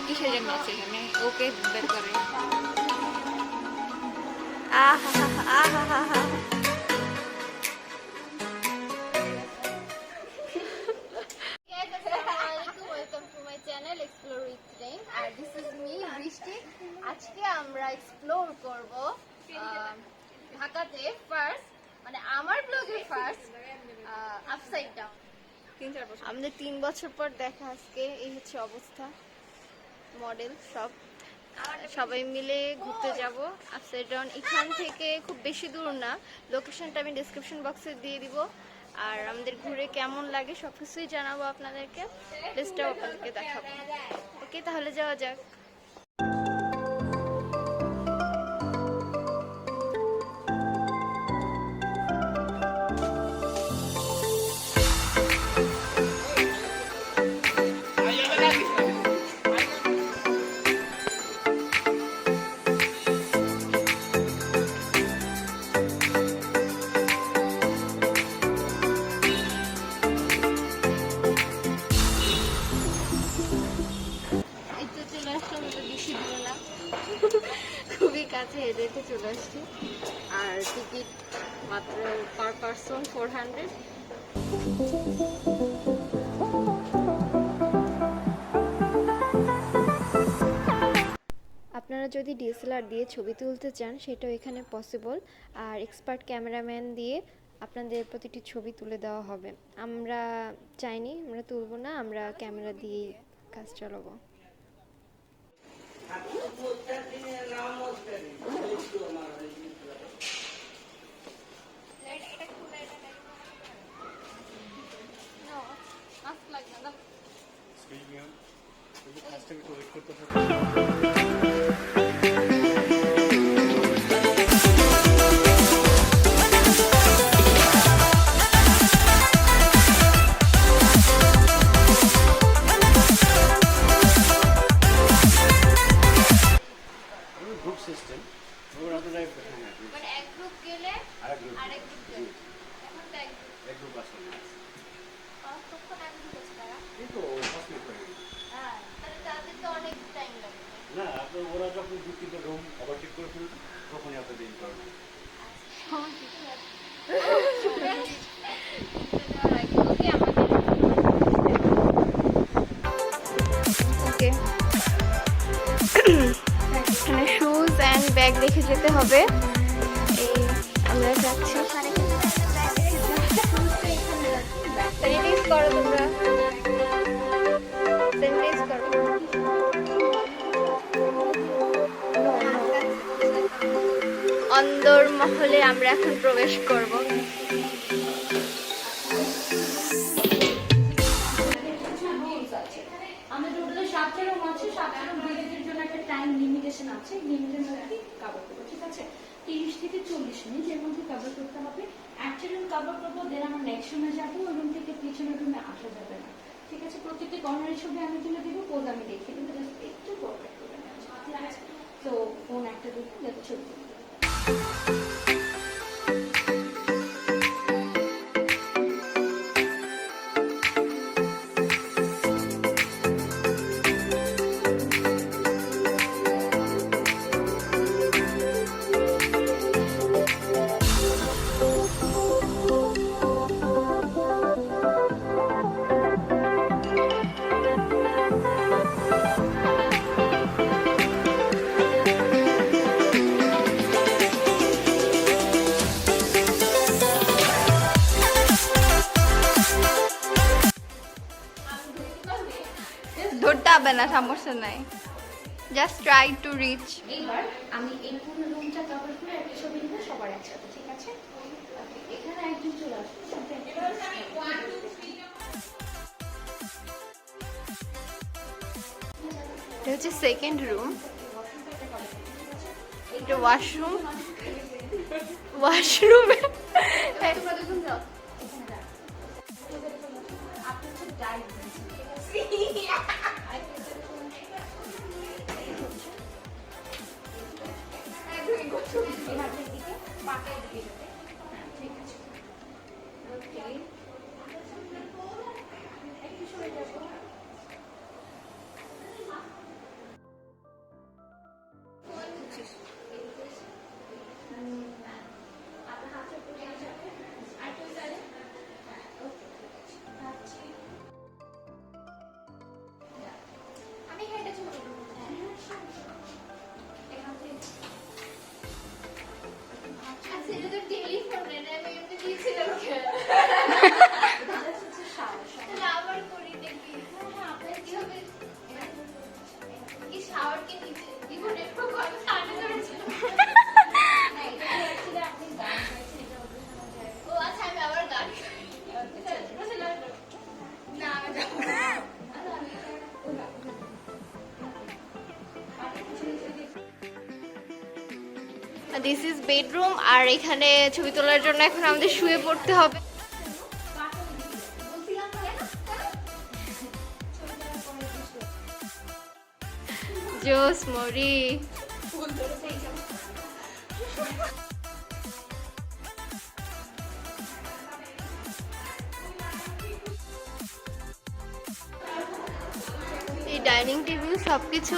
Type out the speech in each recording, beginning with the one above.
কিসের জন্য আছে এখানে? ওকে বের করে। আজকে আমরা এক্সপ্লোর করব ঢাকাতে ফার্স্ট, মানে আমার ব্লগে ফার্স্ট আপসাইড ডাউন। আমাদের 3 বছর পর দেখা আজকে। এই হচ্ছে অবস্থা, মডেল সবাই মিলে ঘুরতে যাব আপসাইড ডাউন। এখান থেকে খুব বেশি দূর না, লোকেশনটা আমি ডেসক্রিপশন বক্সে দিয়ে দিব। আর আমাদের ঘুরে কেমন লাগে সবকিছুই জানাবো আপনাদেরকে, প্লেসটাও আপনাদেরকে দেখাবো। ওকে, তাহলে যাওয়া যাক। খুবই কাছে, হেঁটে হেঁটে চলে আসছি। আর টিকিট মাত্র পার পারসন 400। আপনারা যদি ডিএসএলআর দিয়ে ছবি তুলতে চান সেটাও এখানে পসিবল। আর এক্সপার্ট ক্যামেরাম্যান দিয়ে আপনাদের প্রতিটি ছবি তুলে দেওয়া হবে। আমরা চাইনি, আমরা তুলব না, আমরা ক্যামেরা দিয়েই কাজ চালাবো। ওরা যখন দুটো রুম ওভারটেক করে ফেলবে তখনই আপনাদের ইন করবে। ওকে, এখানে শুজ অ্যান্ড ব্যাগ রেখে যেতে হবে। এই আমরা যাচ্ছি। স্যানিটাইজ করো তোমরা, স্যানিটাইজ করো। অন্দর মহলে আমরা এখন প্রবেশ করব। আমাদের হোটেলে 7টা রুম আছে, 7টা রুম বিলিংয়ের জন্য একটা টাইম লিমিটেশন আছে। লিমিটের মধ্যে কভার করবো, ঠিক আছে? 30 থেকে 40 মিনিট এর মধ্যে কভার করতে হবে। একটা রুম কভার করবো, দেন আমরা নেক্সট রুমে যাবো। ওই রুম থেকে পিছনের রুমে আসা যাবে না, ঠিক আছে? প্রত্যেকটা কর্নারের ছবি আমি তুলে দিব, পোজ আমি দেখিয়ে দেবো, জাস্ট একটু পারফেক্ট করে নেওয়া, ঠিক আছে? তো ফোন একটা দিন যাতে ছবি তুলতে। ধরতে হবে না, সমস্যা নাই, জাস্ট ট্রাই টু রিচ। এইবার আমি এই পুরো রুমটা কভার করে একটা ছবি নিব সবার একসাথে, ঠিক আছে? এখানে একজন চলে আসবে। এটা হচ্ছে সেকেন্ড রুম, এটা ওয়াশরুম। ওয়াশরুমে দিস ইজ বেডরুম, আর এখানে ছবি তোলার জন্য এখন আমাদের শুয়ে পড়তে হবে। জোস মরি। এই ডাইনিং টেবিল সবকিছু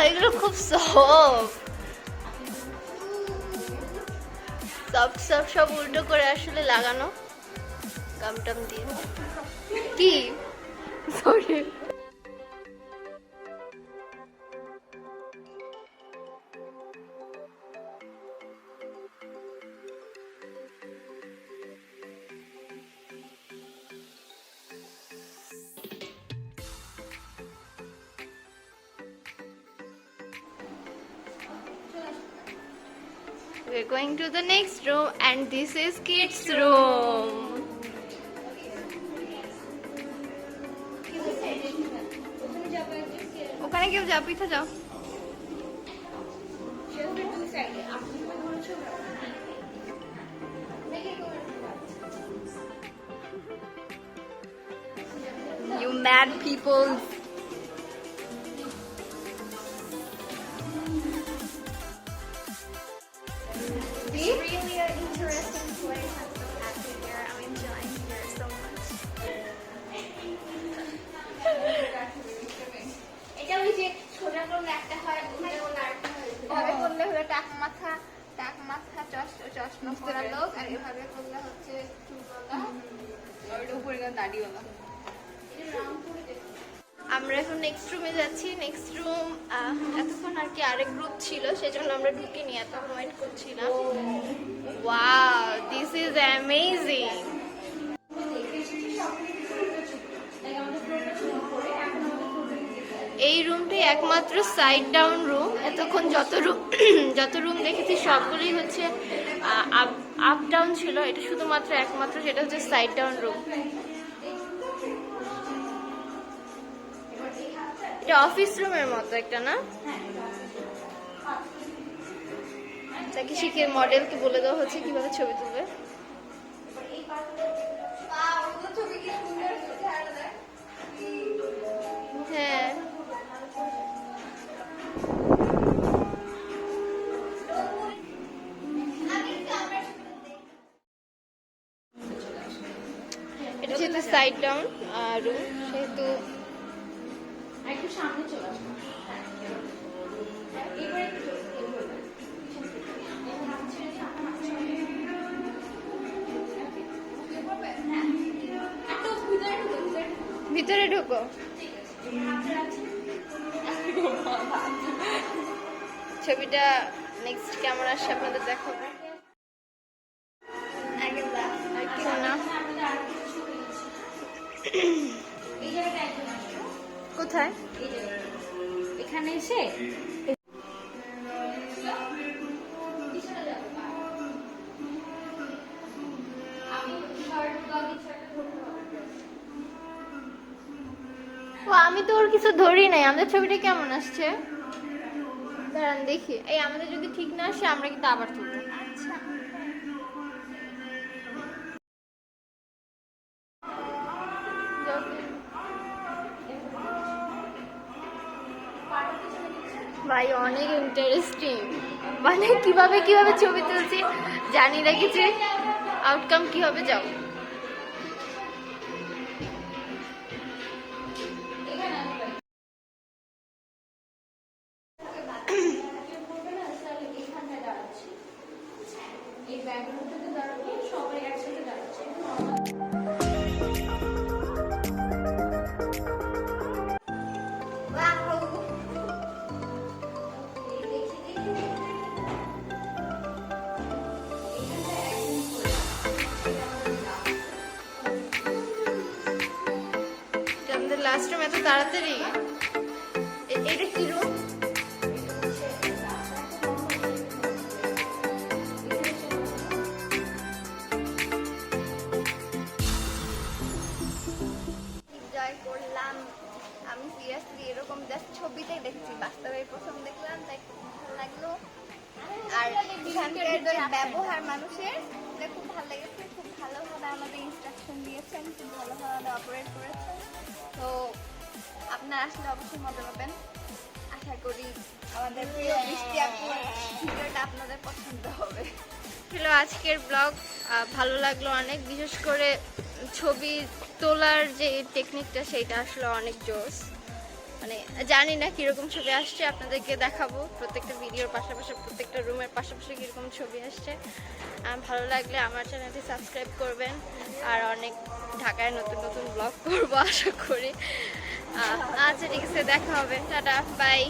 এগুলো খুব সব উল্টো করে আসলে লাগানো গামটাম দিয়ে। কি sorry, we're going to the next room and this is kids room. ওখানে কেউ যাও, পিঠা যাও। You mad people. Really an interesting place. I'm so happy here. I'm enjoying here so much. এটা ওই যে সোজা করলে একটা হয়, উল্টে করলে আরেকটা হয়। এভাবে করলে হলো টাক মাথা চশমা পরা লোক, আর এভাবে করলে হচ্ছে চুলওয়ালা, আর ওটা উপরে দাড়িওয়ালা। আমরা এখন নেক্সট রুমে যাচ্ছি। নেক্সট রুম এতক্ষণ আর কি আরেক গ্রুপ ছিল, সেজন্য আমরা ঢুকিনি, এত ওয়েট করছিলাম। Wow, this is amazing. এই রুমটাই একমাত্র সাইড ডাউন রুম। এতক্ষণ যত রুম দেখেছি সবগুলি হচ্ছে আপ ডাউন ছিল, এটা শুধুমাত্র একমাত্র যেটা হচ্ছে সাইড ডাউন রুম। এটা অফিস রুমের মতো একটা, না? তাকে শিখে মডেলকে বলে দেওয়া হচ্ছে কিভাবে ছবি তুলবে। হ্যাঁ, এটা যেহেতু সাইড ডাউন রুম, সেহেতু একটু সামনে চলে আসবো। এবারে ভিতরে ঢোকো। ছবিটা নেক্সট কেমন আসছে আপনাদের দেখাবো। আর কি না, কোথায়? এখানে এসে আমি তো ওর কিছু ধরি নাই। আমাদের ছবিটা কেমন আসছে দাঁড়ান দেখি। এই আমাদের যদি ঠিক না আসে আমরা কিন্তু আবার তুলবো। আচ্ছা, ভাই অনেক ইন্টারেস্টিং, মানে কিভাবে ছবি তুলছি জানি না, কিছু আউটকাম কি হবে। যাও, এই ব্যাকগ্রাউন্ডটাতে দাঁড়াবো, সবাই একসাথে দাঁড়াচ্ছে। আমাদের লাস্ট রুম এত তাড়াতাড়ি। এটা কি রুম? এরকম জাস্ট ছবিতেই দেখছি, বাস্তবে প্রথম দেখলাম, তাই খুব ভালো লাগলো। আর এখানকার যে ব্যবহার মানুষের এটা খুব ভালো লেগেছে, খুব ভালোভাবে আমাদের ইনস্ট্রাকশন দিয়েছেন, খুব ভালোভাবে অপারেট করেছেন। তো আপনারা আসলে অবশ্যই মজা পাবেন। আশা করি আমাদের প্রিয় বৃষ্টি আপুর ভিডিওটা আপনাদের পছন্দ হবে। ছিল আজকের ব্লগ, ভালো লাগলো অনেক, বিশেষ করে ছবি তোলার যে টেকনিকটা সেইটা আসলে অনেক জোস। মানে জানি না কীরকম ছবি আসছে, আপনাদেরকে দেখাবো প্রত্যেকটা ভিডিওর পাশাপাশি, প্রত্যেকটা রুমের পাশাপাশি কীরকম ছবি আসছে। ভালো লাগলে আমার চ্যানেলটি সাবস্ক্রাইব করবেন, আর অনেক ঢাকায় নতুন নতুন ব্লগ করবো আশা করি। আচ্ছা ঠিক আছে, দেখা হবে, টাটা, বাই।